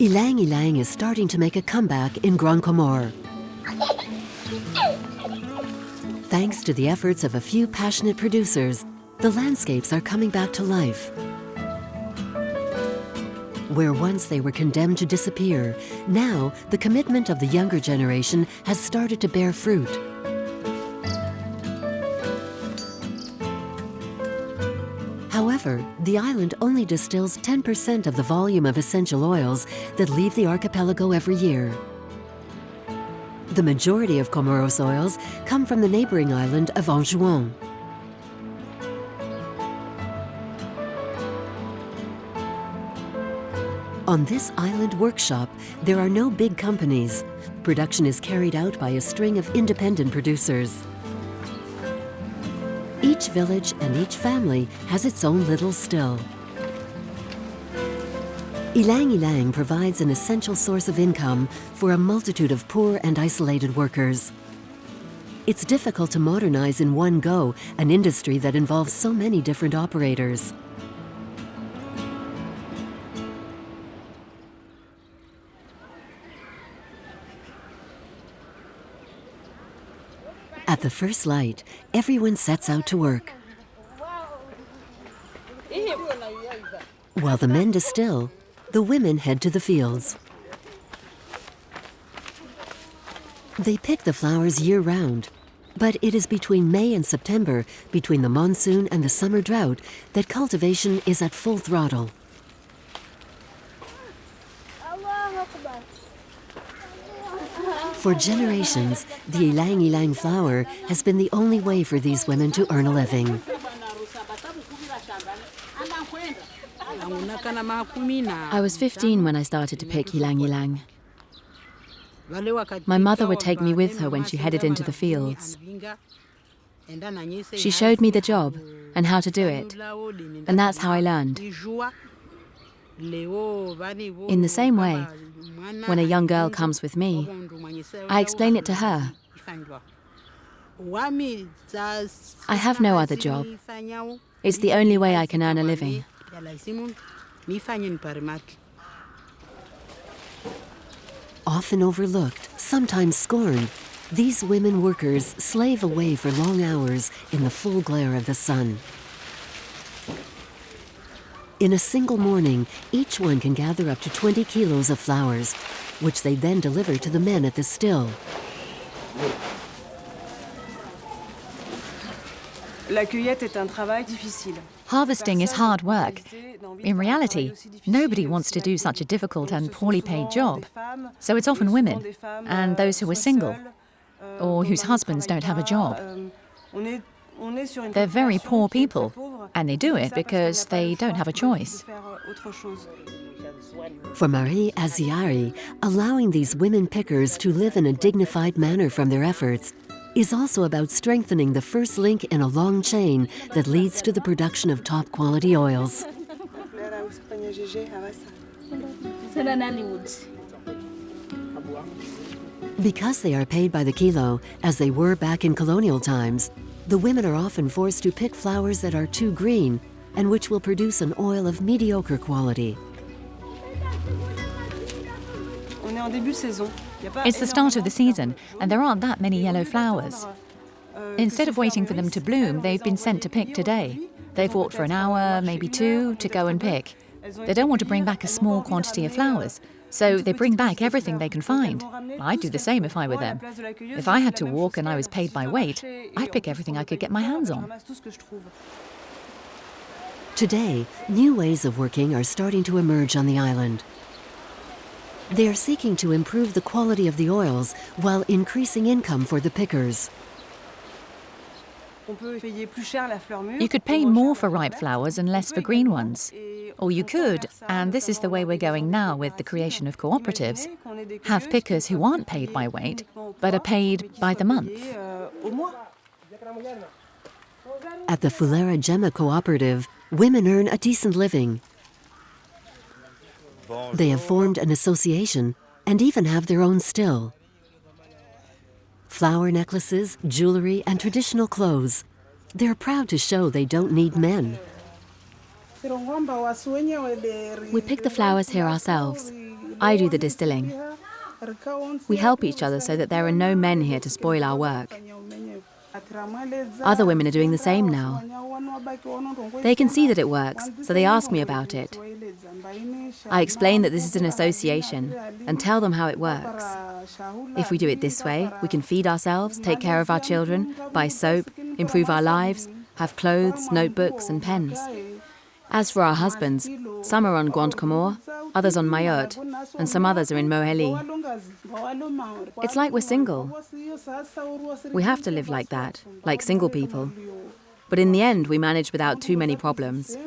Ylang Ylang is starting to make a comeback in Grand Comore. Thanks to the efforts of a few passionate producers, the landscapes are coming back to life. Where once they were condemned to disappear, now the commitment of the younger generation has started to bear fruit. However, the island only distills 10% of the volume of essential oils that leave the archipelago every year. The majority of Comoros oils come from the neighboring island of Anjouan. On this island workshop, there are no big companies. Production is carried out by a string of independent producers. Each village and each family has its own little still. Ylang Ylang provides an essential source of income for a multitude of poor and isolated workers. It's difficult to modernize in one go an industry that involves so many different operators. At the first light, everyone sets out to work. While the men distill, the women head to the fields. They pick the flowers year-round, but it is between May and September, between the monsoon and the summer drought, that cultivation is at full throttle. For generations, the Ylang Ylang flower has been the only way for these women to earn a living. I was 15 when I started to pick Ylang Ylang. My mother would take me with her when she headed into the fields. She showed me the job and how to do it, and that's how I learned. In the same way, when a young girl comes with me, I explain it to her. I have no other job. It's the only way I can earn a living. Often overlooked, sometimes scorned, these women workers slave away for long hours in the full glare of the sun. In a single morning, each one can gather up to 20 kilos of flowers, which they then deliver to the men at the still. Harvesting is hard work. In reality, nobody wants to do such a difficult and poorly paid job. So it's often women, and those who are single, or whose husbands don't have a job. They're very poor people, and they do it because they don't have a choice. For Marie Aziari, allowing these women pickers to live in a dignified manner from their efforts is also about strengthening the first link in a long chain that leads to the production of top-quality oils. Because they are paid by the kilo, as they were back in colonial times, the women are often forced to pick flowers that are too green and which will produce an oil of mediocre quality. It's the start of the season, and there aren't that many yellow flowers. Instead of waiting for them to bloom, they've been sent to pick today. They've walked for an hour, maybe two, to go and pick. They don't want to bring back a small quantity of flowers, so they bring back everything they can find. I'd do the same if I were them. If I had to walk and I was paid by weight, I'd pick everything I could get my hands on. Today, new ways of working are starting to emerge on the island. They are seeking to improve the quality of the oils while increasing income for the pickers. You could pay more for ripe flowers and less for green ones. Or you could, and this is the way we're going now with the creation of cooperatives, have pickers who aren't paid by weight, but are paid by the month. At the Fulera Gemma Cooperative, women earn a decent living. They have formed an association and even have their own still. Flower necklaces, jewelry, and traditional clothes. They're proud to show they don't need men. We pick the flowers here ourselves. I do the distilling. We help each other so that there are no men here to spoil our work. Other women are doing the same now. They can see that it works, so they ask me about it. I explain that this is an association and tell them how it works. If we do it this way, we can feed ourselves, take care of our children, buy soap, improve our lives, have clothes, notebooks and pens. As for our husbands, some are on Grand Comore, others on Mayotte, and some others are in Moheli. It's like we're single. We have to live like that, like single people. But in the end, we manage without too many problems.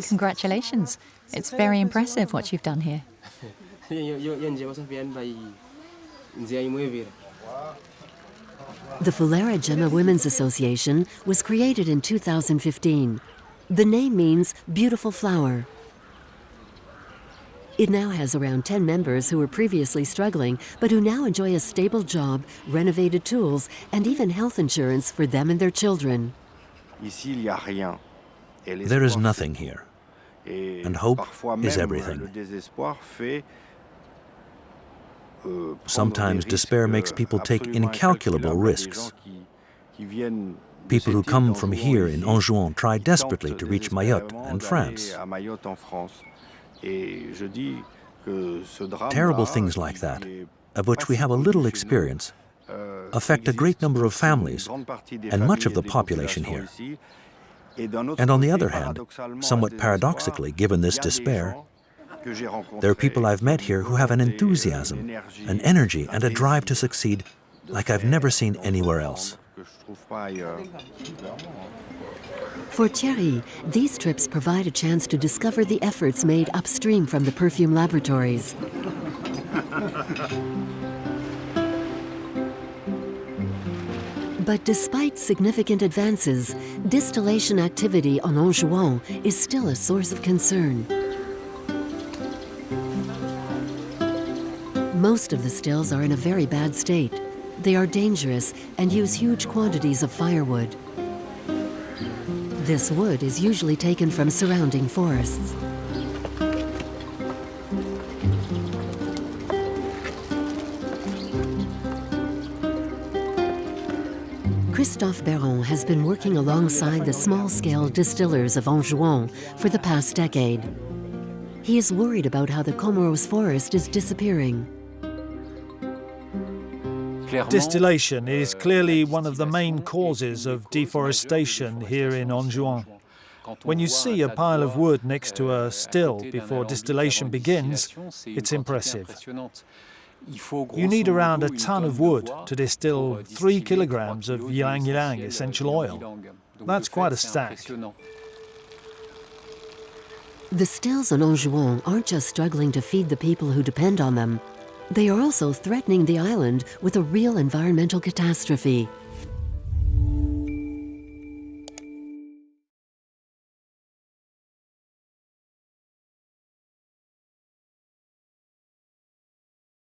Congratulations. It's very impressive what you've done here. The Fulera Gemma Women's Association was created in 2015. The name means beautiful flower. It now has around 10 members who were previously struggling, but who now enjoy a stable job, renovated tools, and even health insurance for them and their children. There is nothing here, and hope is everything. Sometimes despair makes people take incalculable risks. People who come from here in Anjouan try desperately to reach Mayotte and France. Terrible things like that, of which we have a little experience, affect a great number of families and much of the population here. And on the other hand, somewhat paradoxically, given this despair, there are people I've met here who have an enthusiasm, an energy and a drive to succeed like I've never seen anywhere else. For Thierry, these trips provide a chance to discover the efforts made upstream from the perfume laboratories. But despite significant advances, distillation activity on Anjouan is still a source of concern. Most of the stills are in a very bad state. They are dangerous and use huge quantities of firewood. This wood is usually taken from surrounding forests. Christophe Baron has been working alongside the small-scale distillers of Anjouan for the past decade. He is worried about how the Comoros forest is disappearing. Distillation is clearly one of the main causes of deforestation here in Anjouan. When you see a pile of wood next to a still before distillation begins, it's impressive. You need around a ton of wood to distill 3 kilograms of Ylang Ylang essential oil. That's quite a stack. The stills on Anjouan aren't just struggling to feed the people who depend on them. They are also threatening the island with a real environmental catastrophe.